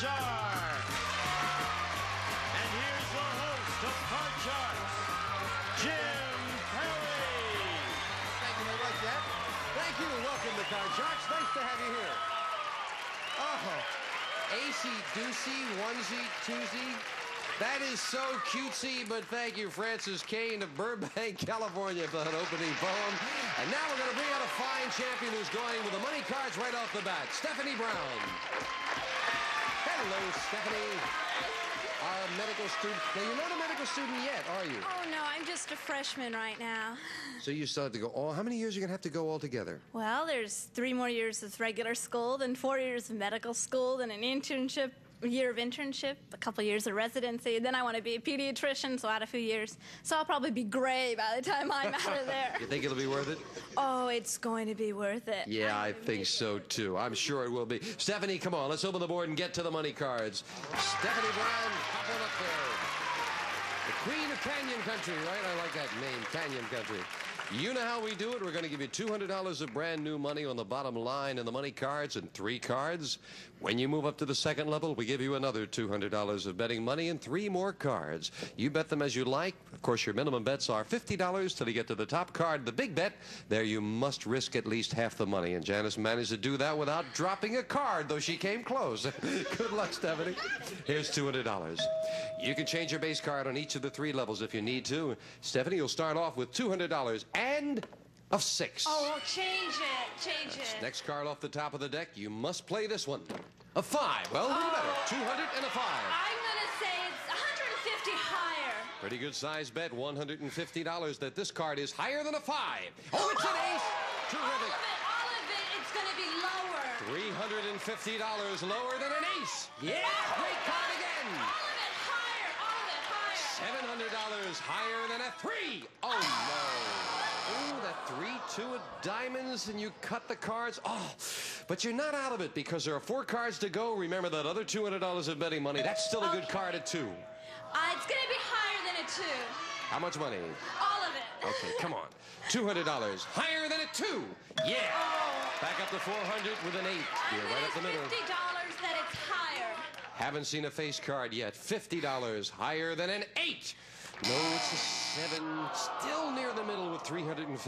Sharks. And here's the host of Card Sharks, Jim Perry. Thank you very much, Jeff. Thank you. Welcome to Card Sharks. Nice to have you here. Oh, acey-deucey, onesie-twosie. That is so cutesy, but thank you, Francis Kane of Burbank, California, for that opening poem. And now we're going to bring out a fine champion who's going with the money cards right off the bat, Stephanie Brown. Hello, Stephanie. Our medical student. Now, you're not a medical student yet, are you? Oh, no, I'm just a freshman right now. So you still have to go all... How many years are you going to have to go all together? Well, there's 3 more years of regular school, then 4 years of medical school, then an internship, a year of internship, a couple years of residency. Then I want to be a pediatrician, so out a few years. So I'll probably be gray by the time I'm out of there. You think it'll be worth it? Oh, it's going to be worth it. Yeah, I think so, too. I'm sure it will be. Stephanie, come on. Let's open the board and get to the money cards. Stephanie Brown, hop on up there. The Queen of Canyon Country, right? I like that name, Canyon Country. You know how we do it. We're going to give you $200 of brand new money on the bottom line in the money cards and 3 cards. When you move up to the second level, we give you another $200 of betting money and 3 more cards. You bet them as you like. Of course, your minimum bets are $50 till you get to the top card, the big bet. There you must risk at least half the money. And Janice managed to do that without dropping a card, though she came close. Good luck, Stephanie. Here's $200. You can change your base card on each of the 3 levels if you need to. Stephanie, you'll start off with $200 and a 6. Oh, well, change it. Next card off the top of the deck, you must play this one. A 5. Well, a little better. 200 and a 5. I'm going to say it's 150 higher. Pretty good size bet. $150 that this card is higher than a 5. Oh, it's an ace. Terrific. All of it, it's going to be lower. $350 lower than an ace. Yeah, great card again. All of it higher. $700 higher than a 3. Oh, no. Ooh, that 3-2 of diamonds, and you cut the cards. Oh, but you're not out of it because there are 4 cards to go. Remember that other $200 of betting money. That's still a good card at 2. It's going to be higher than a 2. How much money? All of it. Okay, come on. $200 higher than a 2. Yeah. Back up to 400 with an 8. You're right up the middle. $50 that it's higher. Haven't seen a face card yet. $50 higher than an 8. No, it's a 7. Still near the middle with $350. I'm going to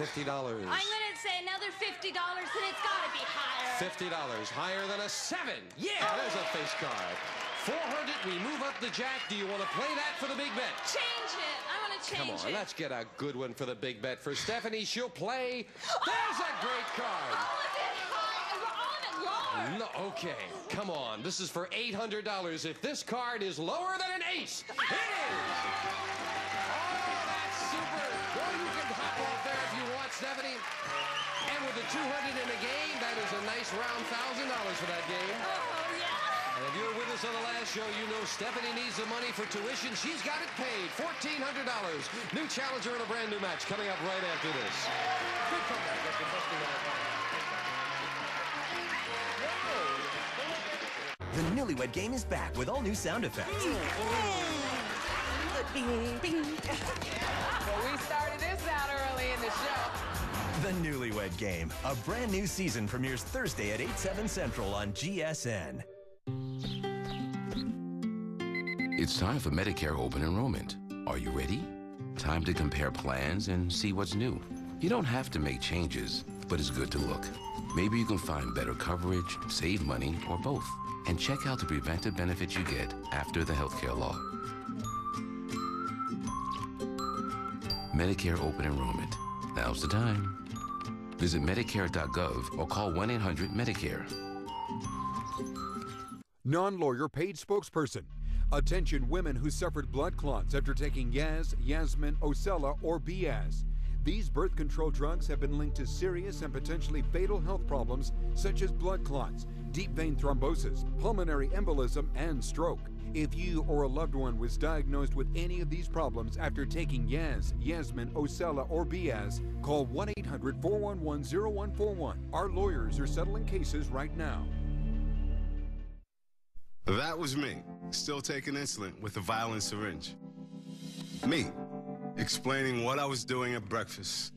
say another $50, and it's got to be higher. $50 higher than a 7. Yeah, there's a face card. 400, we move up the jack. Do you want to play that for the big bet? Change it. I want to change it. Come on, let's get a good one for the big bet for Stephanie. She'll play. There's a great card. All of it high, all of it lower. No, okay, come on. This is for $800. If this card is lower than an ace, it is. Stephanie, and with the 200 in the game, that is a nice round $1,000 for that game. Oh, yeah. And if you're with us on the last show, you know Stephanie needs the money for tuition. She's got it paid, $1,400. New challenger in a brand new match coming up right after this. Good comeback after busting that. The Newlywed Game is back with all new sound effects. Bing, bing. Well, we started this out early in the show. The Newlywed Game, a brand new season premieres Thursday at 8/7 Central on GSN. It's time for Medicare open enrollment. Are you ready? Time to compare plans and see what's new. You don't have to make changes, but it's good to look. Maybe you can find better coverage, save money, or both. And check out the preventive benefits you get after the healthcare law. Medicare open enrollment. Now's the time. Visit Medicare.gov or call 1-800-MEDICARE. Non-lawyer paid spokesperson. Attention women who suffered blood clots after taking Yaz, Yasmin, Ocella, or Biaz. These birth control drugs have been linked to serious and potentially fatal health problems such as blood clots, deep vein thrombosis, pulmonary embolism, and stroke. If you or a loved one was diagnosed with any of these problems after taking Yaz, Yasmin, Ocella, or Biaz, call 1-800-411-0141. Our lawyers are settling cases right now. That was me, still taking insulin with a violent syringe. Me, explaining what I was doing at breakfast.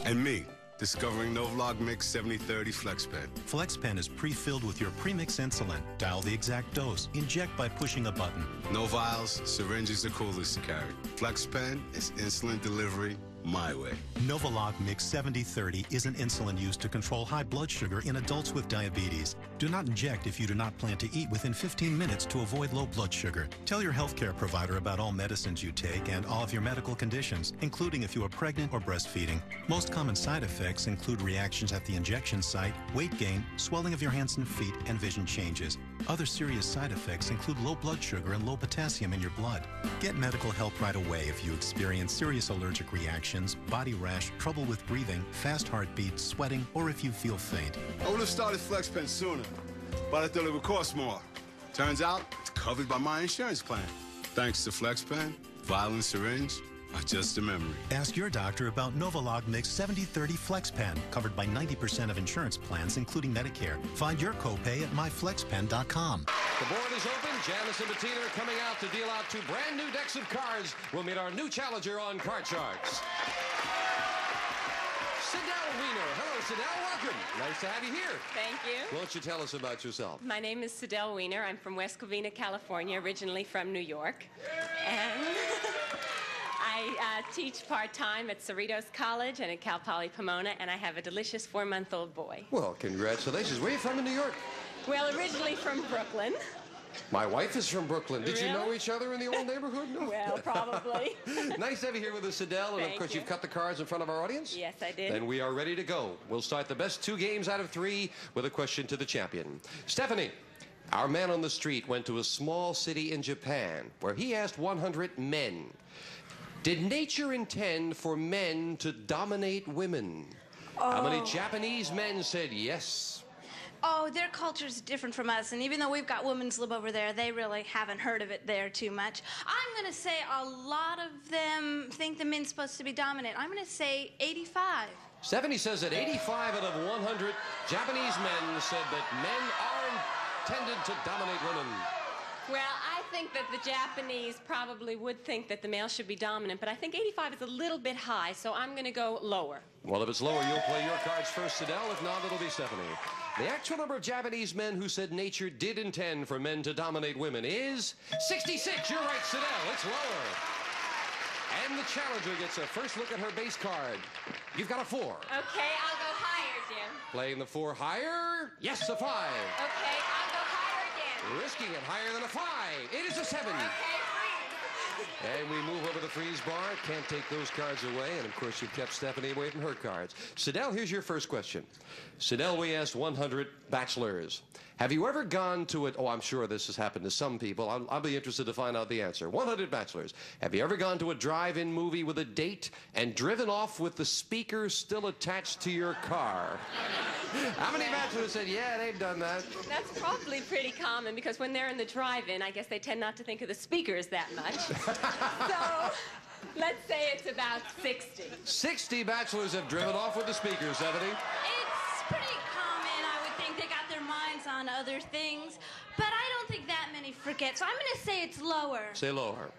And me, Discovering Novolog Mix 7030 FlexPen. FlexPen is pre-filled with your premix insulin. Dial the exact dose. Inject by pushing a button. No vials, syringes are coolest to carry. FlexPen is insulin delivery my way. Novolog Mix 7030 is an insulin used to control high blood sugar in adults with diabetes. Do not inject if you do not plan to eat within 15 minutes to avoid low blood sugar. Tell your healthcare provider about all medicines you take and all of your medical conditions, including if you are pregnant or breastfeeding. Most common side effects include reactions at the injection site, weight gain, swelling of your hands and feet, and vision changes. Other serious side effects include low blood sugar and low potassium in your blood. Get medical help right away if you experience serious allergic reactions, body rash, trouble with breathing, fast heartbeat, sweating, or if you feel faint. I would have started FlexPen sooner, but I thought it would cost more. Turns out, it's covered by my insurance plan. Thanks to FlexPen, vial and syringe are just a memory. Ask your doctor about Novolog Mix 7030 FlexPen, covered by 90% of insurance plans, including Medicare. Find your copay at myflexpen.com. The board is open. Janice and Bettina are coming out to deal out 2 brand new decks of cards. We'll meet our new challenger on Card Sharks. Sidel Wiener. Hello, Sidel. Welcome. Nice to have you here. Thank you. Why don't you tell us about yourself? My name is Sidel Wiener. I'm from West Covina, California, originally from New York. And I teach part-time at Cerritos College and at Cal Poly Pomona, and I have a delicious 4-month-old boy. Well, congratulations. Where are you from in New York? Well, originally from Brooklyn. My wife is from Brooklyn. Did you know Really? each other in the old neighborhood? No. Well, probably. Nice to have you here with us, Sidel. And, of Thank course, you. you've cut the cards in front of our audience? Yes, I did. And we are ready to go. We'll start the best 2 games out of 3 with a question to the champion. Stephanie, our man on the street went to a small city in Japan where he asked 100 men, did nature intend for men to dominate women? How many Japanese men said yes? Oh, their culture's different from us, and even though we've got women's lib over there, they really haven't heard of it there too much. I'm going to say a lot of them think the men's supposed to be dominant. I'm going to say 85. Stephanie says that 85 out of 100 Japanese men said that men are intended to dominate women. Well, I think that the Japanese probably would think that the male should be dominant, but I think 85 is a little bit high, so I'm going to go lower. Well, if it's lower, you'll play your cards first, Sidel. If not, it'll be Stephanie. The actual number of Japanese men who said nature did intend for men to dominate women is 66. You're right, Sidel. It's lower. And the challenger gets a first look at her base card. You've got a 4. Okay, I'll go higher, Jim. Playing the 4 higher. Yes, a 5. Okay, I'll go higher again. Risking it higher than a 5. It is a 7. Okay, And we move over the freeze bar. Can't take those cards away. And, of course, you've kept Stephanie away from her cards. Sidel, here's your first question. Sidel, we asked 100 bachelors. Have you ever gone to it? Oh, I'm sure this has happened to some people. I'll be interested to find out the answer. 100 bachelors. Have you ever gone to a drive-in movie with a date and driven off with the speaker still attached to your car? How many bachelors said, yeah, they've done that? That's probably pretty common because when they're in the drive-in, I guess they tend not to think of the speakers that much. So let's say it's about 60. 60 bachelors have driven off with the speaker, Stephanie. It's pretty common. I would think they got their minds on other things, but I don't think that many forget, so I'm going to say it's lower. Say lower.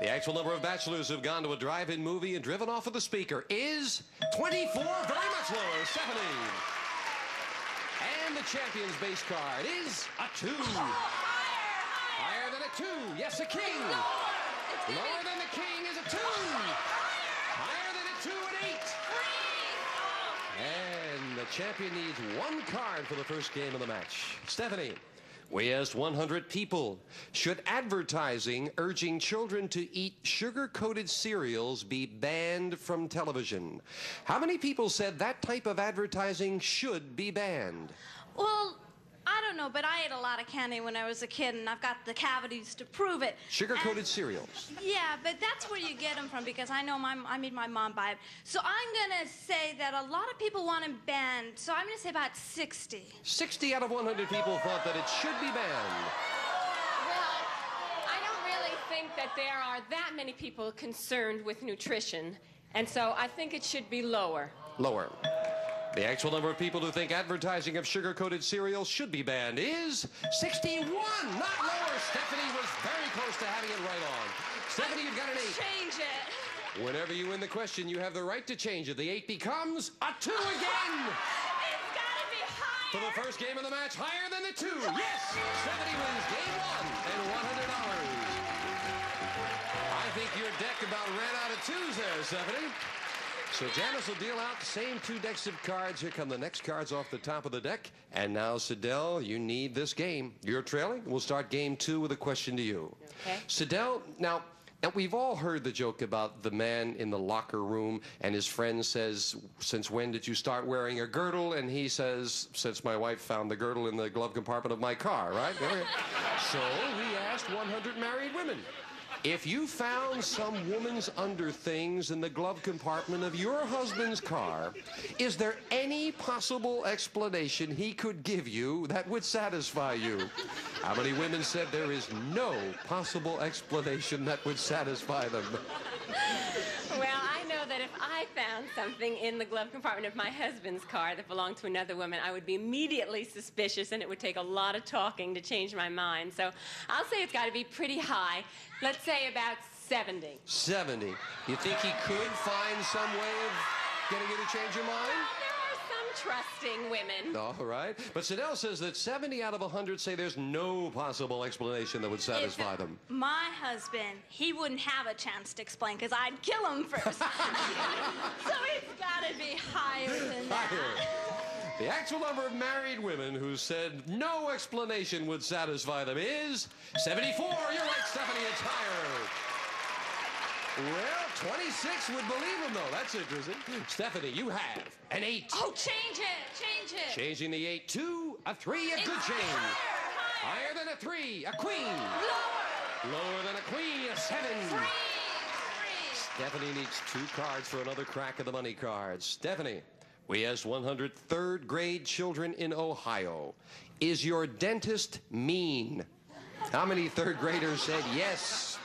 The actual number of bachelors who've gone to a drive-in movie and driven off with the speaker is 24, very much lower, Stephanie. And the champion's base card is a 2. Higher than a 2. Yes, a king. Lower than the king is a 2. Higher than a 2, an 8. And the champion needs 1 card for the first game of the match. Stephanie, we asked 100 people, should advertising urging children to eat sugar-coated cereals be banned from television? How many people said that type of advertising should be banned? Well, I don't know, but I ate a lot of candy when I was a kid, and I've got the cavities to prove it. Sugar-coated cereals. Yeah, but that's where you get them from because I know I made my mom buy it. So I'm going to say that a lot of people want them banned, so I'm going to say about 60. 60 out of 100 people thought that it should be banned. Well, I don't really think that there are that many people concerned with nutrition, and so I think it should be lower. Lower. The actual number of people who think advertising of sugar-coated cereals should be banned is 61, not lower. Stephanie was very close to having it right on. Stephanie, you've got an 8. Change it. Whenever you win the question, you have the right to change it. The 8 becomes a 2 again. It's gotta be higher. For the first game of the match, higher than the 2. Yes! Stephanie wins game 1 and $100. I think your deck about ran out of 2s there, Stephanie. So Janice will deal out the same 2 decks of cards. Here come the next cards off the top of the deck. And now, Sidel, you need this game. You're trailing. We'll start game 2 with a question to you. Okay. Sidel, now, and we've all heard the joke about the man in the locker room and his friend says, since when did you start wearing a girdle? And he says, since my wife found the girdle in the glove compartment of my car, right? So we asked 100 married women, if you found some woman's underthings in the glove compartment of your husband's car, is there any possible explanation he could give you that would satisfy you? How many women said there is no possible explanation that would satisfy them? Well, I know that if I found something in the glove compartment of my husband's car that belonged to another woman, I would be immediately suspicious, and it would take a lot of talking to change my mind. So I'll say it's got to be pretty high. Let's say about 70. 70. You think he could find some way of getting you to change your mind? There are some trusting women. All right. But Sidel says that 70 out of 100 say there's no possible explanation that would satisfy them. My husband, he wouldn't have a chance to explain because I'd kill him first. So it's gotta be higher than that. Higher. The actual number of married women who said no explanation would satisfy them is 74. You're right, Stephanie, it's higher. Well, 26 would believe him, though. That's interesting. Stephanie, you have an 8. Oh, change it. Change it. Changing the 8 to a 3, a good change. Higher than a 3, a queen. Lower than a queen, a 7. 3. Stephanie needs 2 cards for another crack of the money cards. Stephanie, we asked 100 third grade children in Ohio, is your dentist mean? How many third graders said yes?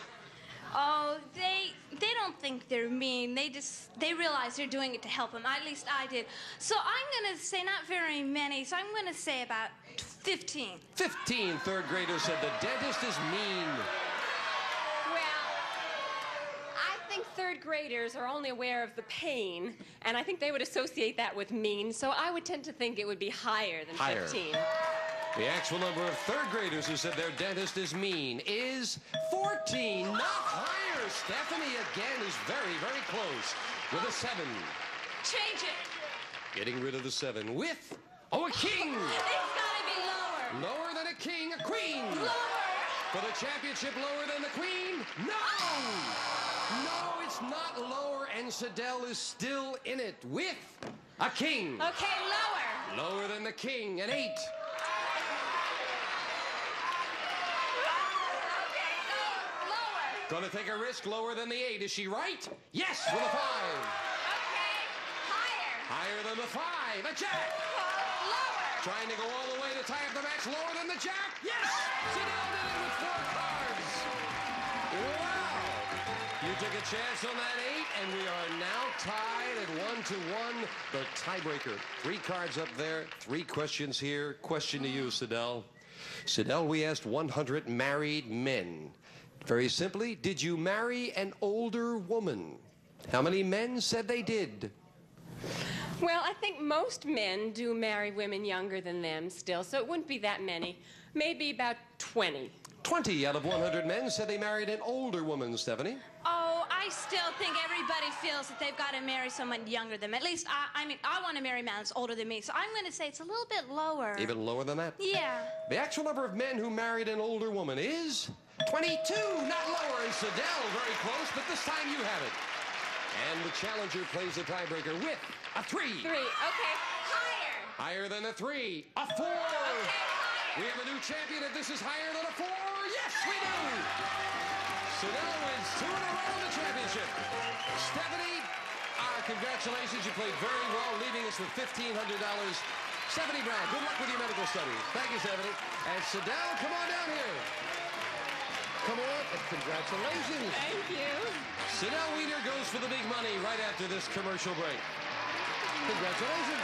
Oh, they don't think they're mean. They realize they're doing it to help them. At least I did. So I'm going to say not very many. So I'm going to say about 15. 15 third graders said the dentist is mean. Well, I think third graders are only aware of the pain, and I think they would associate that with mean, so I would tend to think it would be higher than 15. The actual number of third graders who said their dentist is mean is 14, not higher. Stephanie again is very, very close with a 7. Change it. Getting rid of the 7 with, a king. It's got to be lower. Lower than a king, a queen. Lower. For the championship, lower than the queen? No! No, it's not lower, and Sidel is still in it with a king. Okay, lower. Lower than the king, an 8. Gonna take a risk lower than the 8. Is she right? Yes, with a 5. Okay, higher. Higher than the 5. A jack. Lower. Trying to go all the way to tie up the match. Lower than the jack. Yes! Sidel did it with 4 cards. Wow. You took a chance on that 8, and we are now tied at 1-1. The tiebreaker. 3 cards up there. 3 questions here. Question to you, Sidel. Sidel, we asked 100 married men. Very simply, did you marry an older woman? How many men said they did? Well, I think most men do marry women younger than them still, so it wouldn't be that many. Maybe about 20. 20 out of 100 men said they married an older woman, Stephanie. Oh, I still think everybody feels that they've got to marry someone younger than them. At least, I want to marry a man that's older than me, so I'm going to say it's a little bit lower. Even lower than that? Yeah. The actual number of men who married an older woman is 22, not lower. And Sidel, very close, but this time you have it. And the challenger plays the tiebreaker with a 3. 3, okay. Higher. Higher than a 3, a 4. Okay, higher. We have a new champion if this is higher than a 4. Yes, we do. Sidel wins 2 in a row in the championship. Stephanie, congratulations. You played very well, leaving us with $1,500. Stephanie Brown, good luck with your medical studies. Thank you, Stephanie. And Sidel, come on down here. Come on, and congratulations. Thank you. Sidel Wiener goes for the big money right after this commercial break. Congratulations.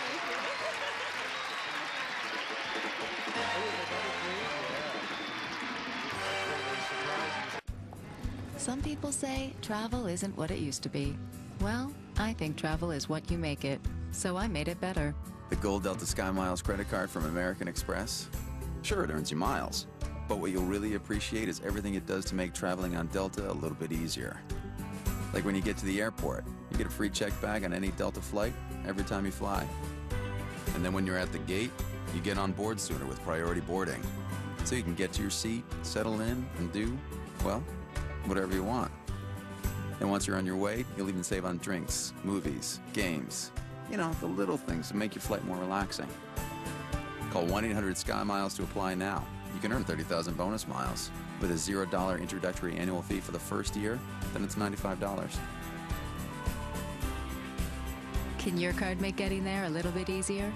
Some people say travel isn't what it used to be. Well, I think travel is what you make it. So I made it better. The Gold Delta Sky Miles credit card from American Express? Sure, it earns you miles. But what you'll really appreciate is everything it does to make traveling on Delta a little bit easier. Like when you get to the airport, you get a free checked bag on any Delta flight every time you fly. And then when you're at the gate, you get on board sooner with priority boarding. So you can get to your seat, settle in, and do, well, whatever you want. And once you're on your way, you'll even save on drinks, movies, games. You know, the little things to make your flight more relaxing. Call 1-800-SKY-MILES to apply now. You can earn 30,000 bonus miles. With a $0 introductory annual fee for the first year, then it's $95. Can your card make getting there a little bit easier?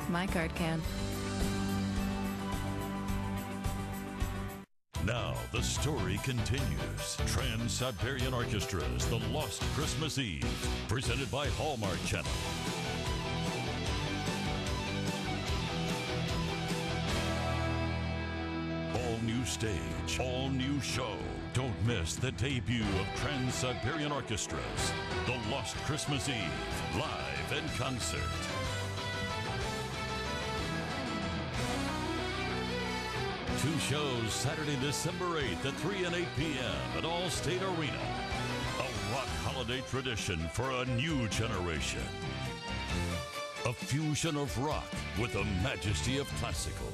My card can. Now the story continues. Trans-Siberian Orchestra's The Lost Christmas Eve, presented by Hallmark Channel. All new stage, all new show. Don't miss the debut of Trans-Siberian Orchestra's The Lost Christmas Eve, live in concert. Two shows Saturday, December 8th at 3 and 8 p.m. at Allstate Arena. A rock holiday tradition for a new generation. A fusion of rock with the majesty of classical.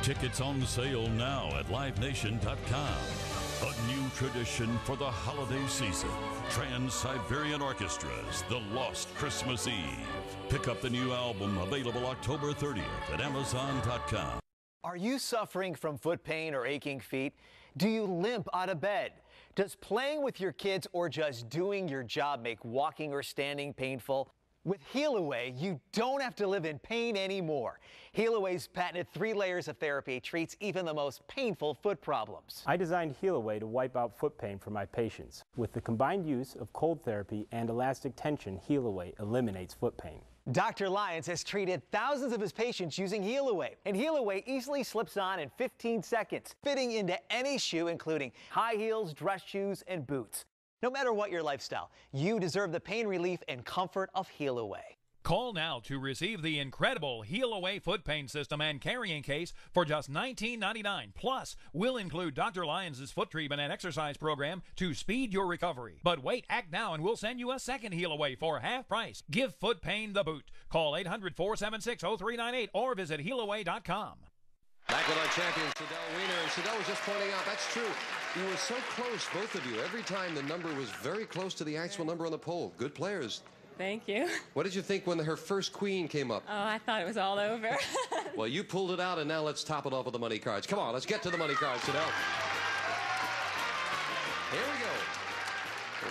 Tickets on sale now at livenation.com. A new tradition for the holiday season. Trans-Siberian Orchestra's The Lost Christmas Eve. Pick up the new album, available October 30th at Amazon.com. Are you suffering from foot pain or aching feet? Do you limp out of bed? Does playing with your kids or just doing your job make walking or standing painful? With Healaway, you don't have to live in pain anymore. Healaway's patented 3 layers of therapy treats even the most painful foot problems. I designed Healaway to wipe out foot pain for my patients. With the combined use of cold therapy and elastic tension, Healaway eliminates foot pain. Dr. Lyons has treated thousands of his patients using Healaway, and Healaway easily slips on in 15 seconds, fitting into any shoe, including high heels, dress shoes, and boots. No matter what your lifestyle, you deserve the pain relief and comfort of Healaway. Call now to receive the incredible Healaway foot pain system and carrying case for just $19.99. Plus, we'll include Dr. Lyons' foot treatment and exercise program to speed your recovery. But wait, act now and we'll send you a second Healaway for half price. Give foot pain the boot. Call 800-476-0398 or visit Healaway.com. Back with our champion, Sidel Wiener. And Sidel was just pointing out, that's true. You were so close, both of you. Every time the number was very close to the actual number on the poll. Good players. Thank you. What did you think when her first queen came up? Oh, I thought it was all over. Well, you pulled it out, and now let's top it off with the money cards. Come on, let's get to the money cards, Sidel. Here we go.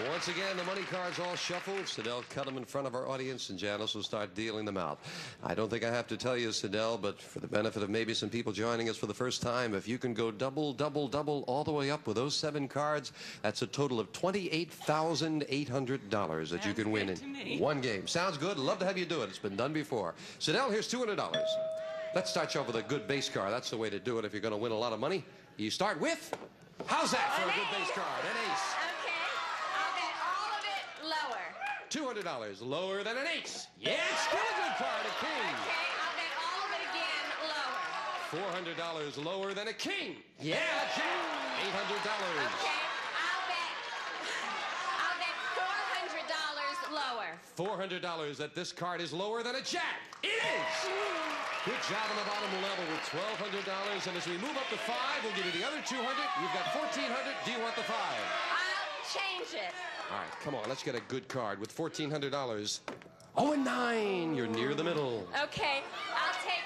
Once again, the money cards all shuffled. Sidel cut them in front of our audience, and Janice will start dealing them out. I don't think I have to tell you, Sidel, but for the benefit of maybe some people joining us for the first time, if you can go double, double, double all the way up with those 7 cards, that's a total of $28,800 that you can win in one game. Sounds good. Love to have you do it. It's been done before. Sidel, here's $200. Let's start you off with a good base card. That's the way to do it if you're going to win a lot of money. You start with, how's that for a good base card? An ace. $200, lower than an ace. Yeah, it's still a good card, a king. Okay, I'll bet all of it again, lower. $400, lower than a king. Yeah, a jack. $800. Okay, I'll bet $400 lower. $400 that this card is lower than a jack. It is. Good job on the bottom level with $1,200. And as we move up to 5, we'll give you the other $200. You've got $1,400. Do you want the 5? I'll change it. All right, come on, let's get a good card with $1,400. Oh, and 9, you're near the middle. Okay, I'll take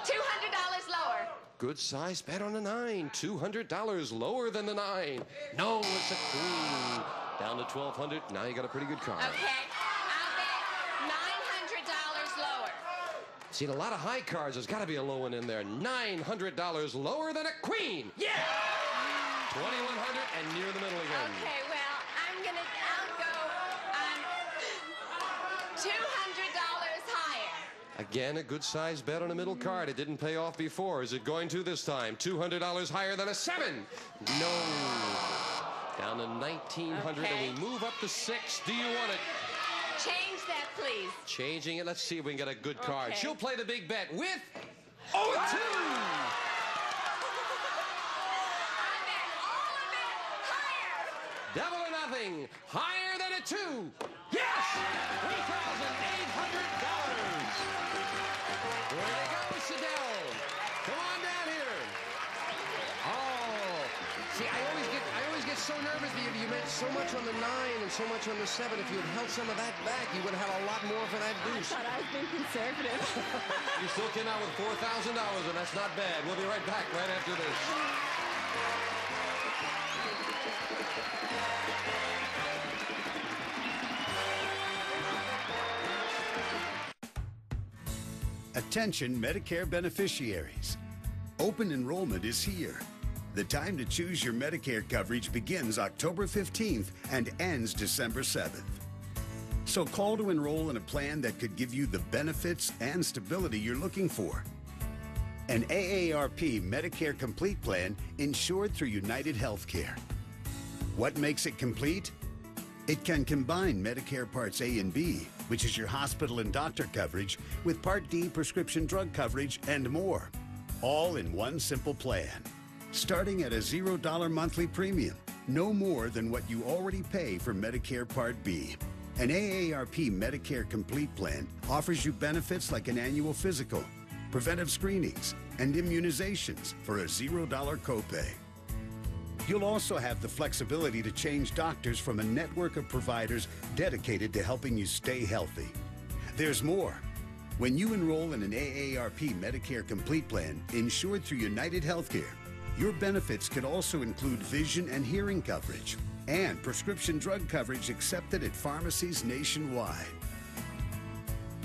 $200 lower. Good size bet on a 9. $200 lower than the 9. No, it's a queen. Down to $1,200. Now you got a pretty good card. Okay, I'll bet $900 lower. Seen a lot of high cards. There's got to be a low one in there. $900 lower than a queen. Yeah! $2,100 and near the middle again. Okay, well, I'll go $200 higher. Again, a good-sized bet on a middle card. It didn't pay off before. Is it going to this time? $200 higher than a 7. No. Down to 1,900, Okay. and we move up to 6. Do you want it? Change that, please. Changing it. Let's see if we can get a good card. Okay. She'll play the big bet with a 2. Double or nothing. Higher than a 2. Yes! $3,800. Where they go, Sidell? Come on down here. Oh, see, I always get so nervous. You meant so much on the 9 and so much on the 7. If you had held some of that back, you would have had a lot more for that boost. I thought I was being conservative. You still came out with $4,000, and that's not bad. We'll be right back right after this. Attention Medicare beneficiaries. Open enrollment is here. The time to choose your Medicare coverage begins October 15th and ends December 7th. So call to enroll in a plan that could give you the benefits and stability you're looking for. An AARP Medicare Complete plan insured through United Healthcare. What makes it complete? It can combine Medicare Parts A and B, which is your hospital and doctor coverage, with Part D prescription drug coverage and more, all in one simple plan. Starting at a $0 monthly premium, no more than what you already pay for Medicare Part B. An AARP Medicare Complete plan offers you benefits like an annual physical, preventive screenings, and immunizations for a $0 copay. You'll also have the flexibility to change doctors from a network of providers dedicated to helping you stay healthy. There's more. When you enroll in an AARP Medicare Complete plan insured through United Healthcare, your benefits could also include vision and hearing coverage and prescription drug coverage accepted at pharmacies nationwide.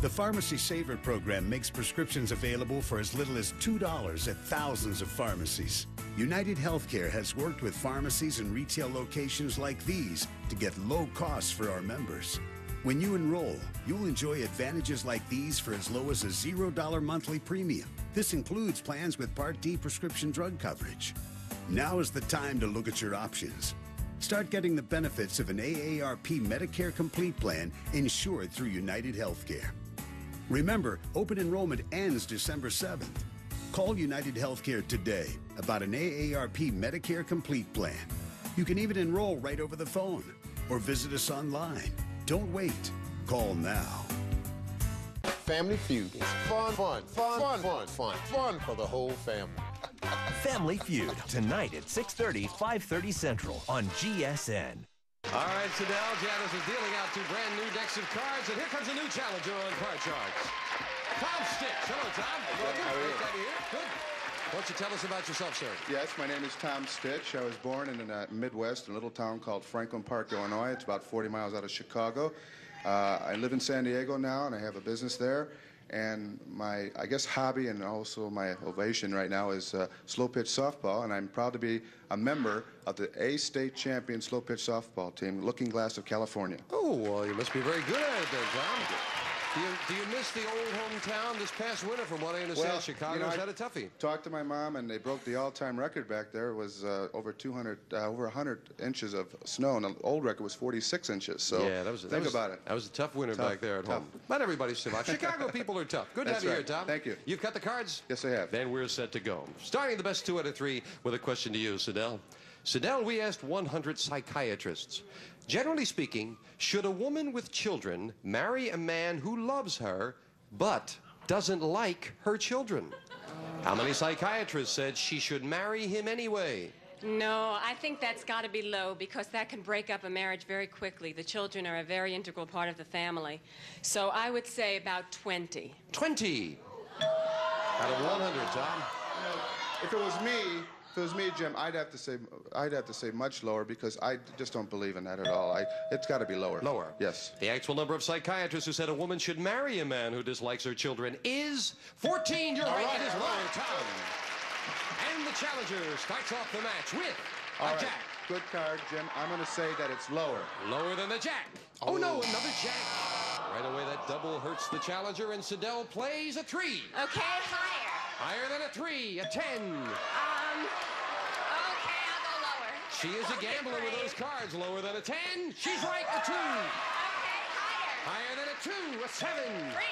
The Pharmacy Saver program makes prescriptions available for as little as $2 at thousands of pharmacies. United Healthcare has worked with pharmacies and retail locations like these to get low costs for our members. When you enroll, you'll enjoy advantages like these for as low as a $0 monthly premium. This includes plans with Part D prescription drug coverage. Now is the time to look at your options. Start getting the benefits of an AARP Medicare Complete plan insured through United Healthcare. Remember, open enrollment ends December 7th. Call United Healthcare today about an AARP Medicare Complete plan. You can even enroll right over the phone or visit us online. Don't wait. Call now. Family Feud is fun for the whole family. Family Feud, tonight at 6:30, 5:30 Central on GSN. All right, Sidell, Janice is dealing out 2 brand new decks of cards, and here comes a new challenger on Card Sharks. Tom Stitch. Hello, Tom. Welcome. How are you? Nice to have you here. Good. Why don't you tell us about yourself, sir? Yes, my name is Tom Stitch. I was born in the Midwest, in a little town called Franklin Park, Illinois. It's about 40 miles out of Chicago. I live in San Diego now, and I have a business there. And my, I guess, hobby and also my ovation right now is slow pitch softball, and I'm proud to be a member of the A state champion slow pitch softball team, Looking Glass of California. Oh, well, you must be very good at it then, Tom. Do you miss the old hometown this past winter? From what I understand, Chicago's had a toughie. Talked to my mom, and they broke the all-time record back there. It was over 100 inches of snow, and the old record was 46 inches. So yeah, think about it. That was a tough winter back there at home. Not everybody survived. Chicago people are tough. Good to have you here, Tom. Thank you. You've got the cards? Yes, I have. Then we're set to go. Starting the best 2 out of 3 with a question to you, Sidell. Sidell, we asked 100 psychiatrists. Generally speaking, should a woman with children marry a man who loves her but doesn't like her children? How many psychiatrists said she should marry him anyway? No, I think that's got to be low because that can break up a marriage very quickly. The children are a very integral part of the family. So I would say about 20. 20 out of 100, Tom. If it was me, Jim, I'd have to say much lower because I just don't believe in that at all. It's got to be lower. Lower. Yes. The actual number of psychiatrists who said a woman should marry a man who dislikes her children is 14. You're right. It is lower, Tom. And the challenger starts off the match with a jack. Good card, Jim. I'm going to say that it's lower. Lower than the jack. Oh, no, another jack. Right away, that double hurts the challenger, and Sidel plays a 3. Okay, higher. Higher than a 3, a 10. Okay, I'll go lower. She is a gambler with those cards. Lower than a 10. She's right, a 2. Okay, higher. Higher than a 2, a 7. Freeze.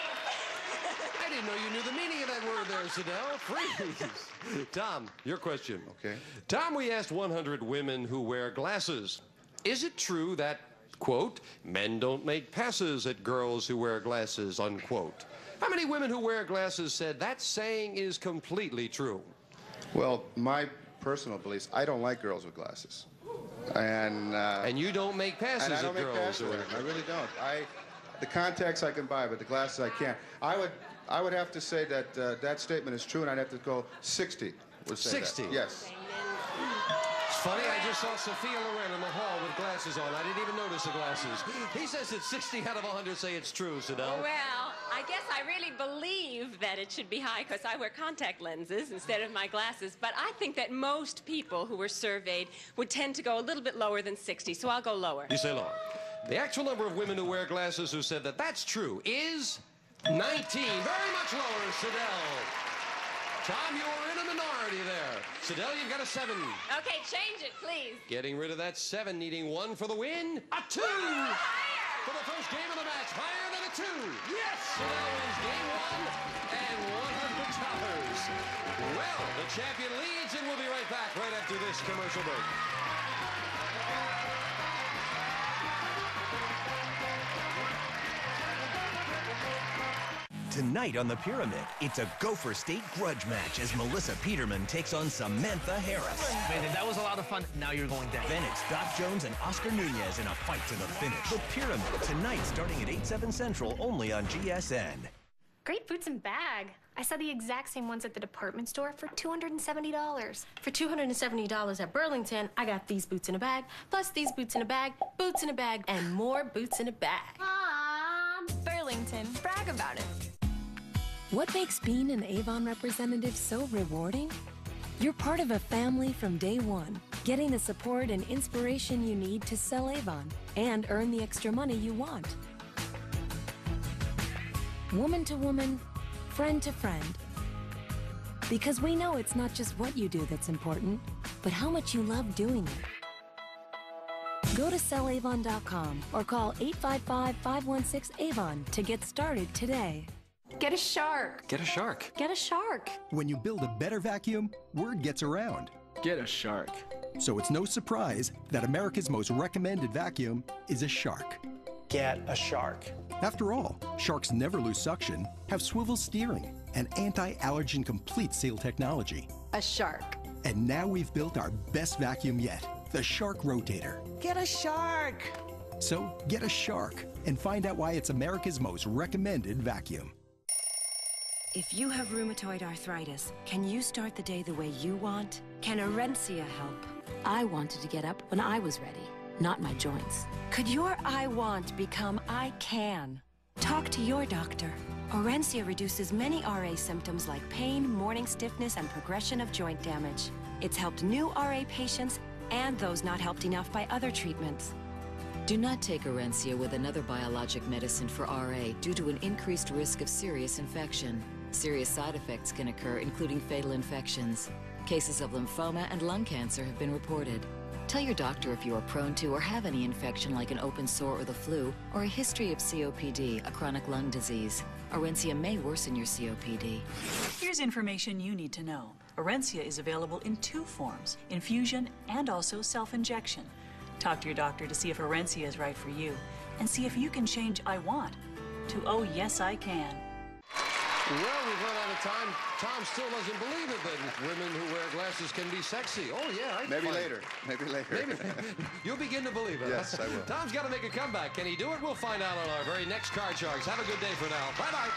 I didn't know you knew the meaning of that word there, Sidel. Freeze. Tom, your question. Okay. Tom, we asked 100 women who wear glasses. Is it true that, quote, men don't make passes at girls who wear glasses, unquote? How many women who wear glasses said that saying is completely true? Well, my personal beliefs, I don't like girls with glasses. And you don't make passes and I at don't make girls passes who at wear them. I really don't. The contacts I can buy, but the glasses I can't. I would have to say that that statement is true, and I'd have to go 60. Would say 60? That. Yes. It's funny, I just saw Sophia Loren in the hall with glasses on. I didn't even notice the glasses. He says that 60 out of 100 say it's true, Sidel. Well, I guess I really believe that it should be high because I wear contact lenses instead of my glasses. But I think that most people who were surveyed would tend to go a little bit lower than 60, so I'll go lower. You say lower. The actual number of women who wear glasses who said that that's true is 19. Very much lower, Sidel. Tom, you were in a minority there. Sidel, you've got a 7. Okay, change it, please. Getting rid of that 7, needing 1 for the win. A 2! For the first game of the match, higher than a 2. Yes! Sidel wins game 1 and $100. Well, the champion leads, and we'll be right back right after this commercial break. Tonight on The Pyramid, it's a Gopher State grudge match as Melissa Peterman takes on Samantha Harris. Man, that was a lot of fun. Now you're going down. Then it's Doc Jones and Oscar Nunez in a fight to the finish. The Pyramid, tonight starting at 8/7 Central, only on GSN. Great boots and bag. I saw the exact same ones at the department store for $270. For $270 at Burlington, I got these boots in a bag, plus these boots in a bag, boots in a bag, and more boots in a bag. Mom! Burlington, brag about it. What makes being an Avon representative so rewarding? You're part of a family from day one, getting the support and inspiration you need to sell Avon and earn the extra money you want. Woman to woman, friend to friend. Because we know it's not just what you do that's important, but how much you love doing it. Go to sellavon.com or call 855-516-AVON to get started today. Get a shark. Get a shark. Get a shark. When you build a better vacuum, word gets around. Get a shark. So it's no surprise that America's most recommended vacuum is a Shark. Get a Shark. After all, Sharks never lose suction, have swivel steering, and anti-allergen complete seal technology. A shark. And now we've built our best vacuum yet, the Shark Rotator. Get a Shark. So get a Shark and find out why it's America's most recommended vacuum. If you have rheumatoid arthritis, can you start the day the way you want? Can Orencia help? I wanted to get up when I was ready, not my joints. Could your I want become I can? Talk to your doctor. Orencia reduces many RA symptoms like pain, morning stiffness, and progression of joint damage. It's helped new RA patients and those not helped enough by other treatments. Do not take Orencia with another biologic medicine for RA due to an increased risk of serious infection. Serious side effects can occur, including fatal infections. Cases of lymphoma and lung cancer have been reported. Tell your doctor if you are prone to or have any infection like an open sore or the flu, or a history of COPD, a chronic lung disease. Orencia may worsen your COPD. Here's information you need to know. Orencia is available in 2 forms, infusion and also self-injection. Talk to your doctor to see if Orencia is right for you, and see if you can change I want to Oh Yes I Can. Well, we've run out of time. Tom still doesn't believe it that women who wear glasses can be sexy. Oh, yeah. Maybe later. Maybe later. Maybe. You'll begin to believe it. Yes, I will. Tom's got to make a comeback. Can he do it? We'll find out on our very next Card Sharks. Have a good day for now. Bye-bye.